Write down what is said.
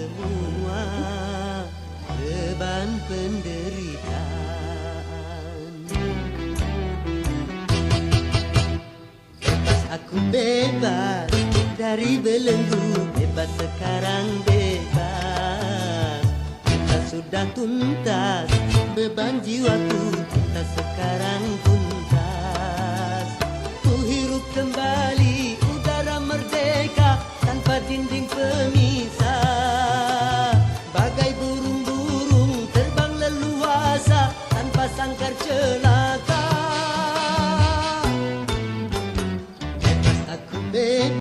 semua beban penderitaan. Lepas aku bebas dari belenggu, bebas sekarang bebas. Kita sudah tuntas, beban jiwaku kita sekarang tuntas. Ku hirup kembali